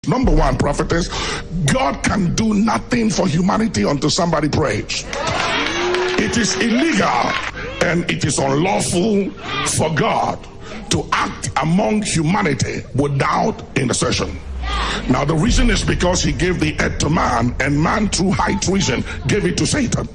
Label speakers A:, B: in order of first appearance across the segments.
A: Number one, prophetess, God can do nothing for humanity until somebody prays. It is illegal and it is unlawful for God to act among humanity without intercession. Now the reason is because he gave the earth to man, and man through high treason gave it to Satan.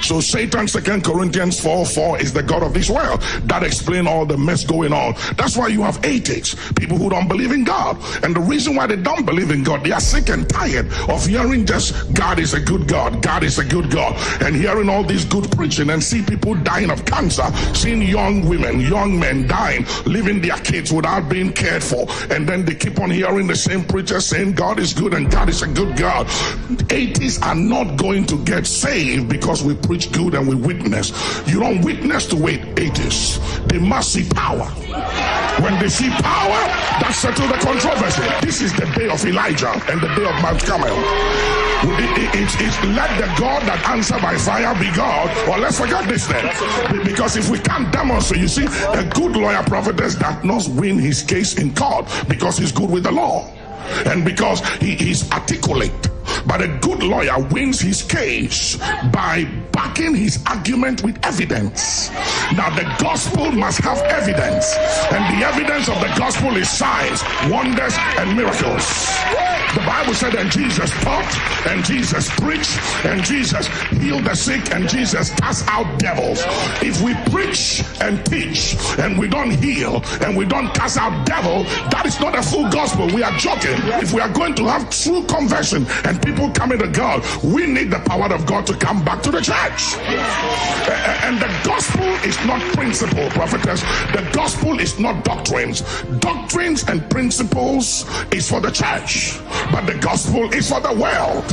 A: So Satan, 2 Corinthians 4:4, is the God of this world. That explains all the mess going on. That's why you have atheists, people who don't believe in God. And the reason why they don't believe in God, they are sick and tired of hearing just God is a good God, God is a good God, and hearing all this good preaching and see people dying of cancer, seeing young women, young men dying, leaving their kids without being cared for, and then they keep on hearing the same preacher saying God is good and God is a good God. Atheists are not going to get saved because we preach good and we witness. You don't witness to atheists. They must see power. When they see power, that settles the controversy. This is the day of Elijah and the day of Mount Carmel. It's let the God that answer by fire be God. Or let's forget this then. Because if we can't demonstrate, you see, a good lawyer, prophetess, that not win his case in court because he's good with the law and because he is articulate. But a good lawyer wins his case by backing his argument with evidence. Now the gospel must have evidence, and the evidence of the gospel is signs, wonders, and miracles. The Bible said, and Jesus taught, and Jesus preached, and Jesus healed the sick, and Jesus cast out devils. If we preach and teach and we don't heal and we don't cast out devil, that is not a full gospel. We are joking. If we are going to have true conversion and people coming to God, we need the power of God to come back to the church. And the gospel is not principle, prophetess. The gospel is not doctrines. Doctrines and principles is for the church, but the gospel is for the world.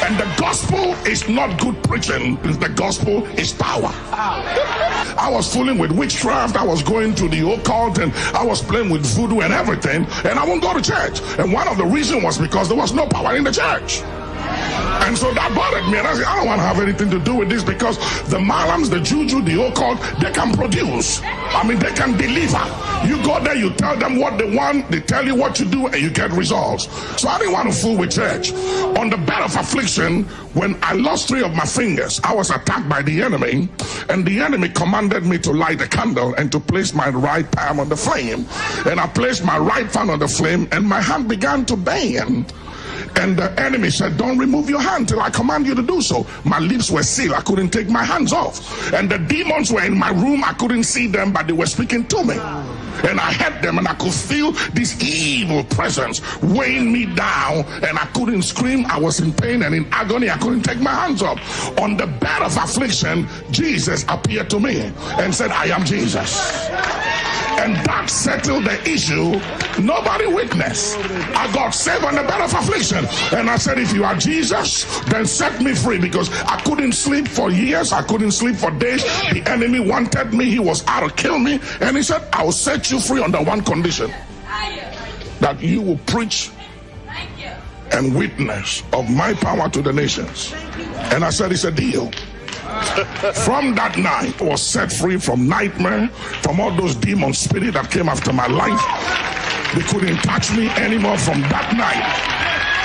A: And the gospel is not good preaching. The gospel is power. I was fooling with witchcraft. I was going to the occult, and I was playing with voodoo and everything, and I won't go to church. And one of the reasons was because there was no power in the church. And so that bothered me, and I said, I don't want to have anything to do with this, because the malams, the juju, the occult, they can produce. I mean, they can deliver. You go there, you tell them what they want, they tell you what to do, and you get results. So I didn't want to fool with church. On the bed of affliction, when I lost 3 of my fingers, I was attacked by the enemy, and the enemy commanded me to light a candle and to place my right palm on the flame. And I placed my right palm on the flame, and my hand began to burn. And the enemy said, don't remove your hand till I command you to do so. My lips were sealed. I couldn't take my hands off. And the demons were in my room. I couldn't see them, but they were speaking to me. And I heard them, and I could feel this evil presence weighing me down. And I couldn't scream. I was in pain and in agony. I couldn't take my hands up. On the bed of affliction, Jesus appeared to me and said, I am Jesus. And that settled the issue. Nobody witnessed. I got saved on the bed of affliction. And I said, if you are Jesus, then set me free, because I couldn't sleep for years. I couldn't sleep for days. The enemy wanted me. He was out to kill me. And he said, I will set you free under one condition: that you will preach and witness of my power to the nations. And I said, it's a deal. From that night, I was set free from nightmare, from all those demon spirits that came after my life. They couldn't touch me anymore. From that night,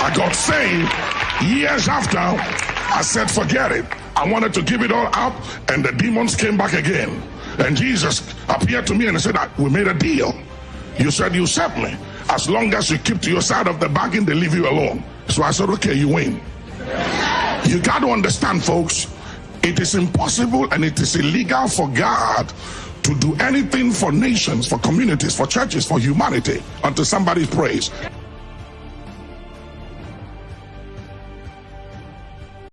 A: I got saved. Years after, I said, forget it. I wanted to give it all up, and the demons came back again. And Jesus appeared to me and he said, we made a deal. You said you serve me. As long as you keep to your side of the bargain, they leave you alone. So I said, okay, you win. You got to understand, folks, it is impossible and it is illegal for God to do anything for nations, for communities, for churches, for humanity until somebody prays.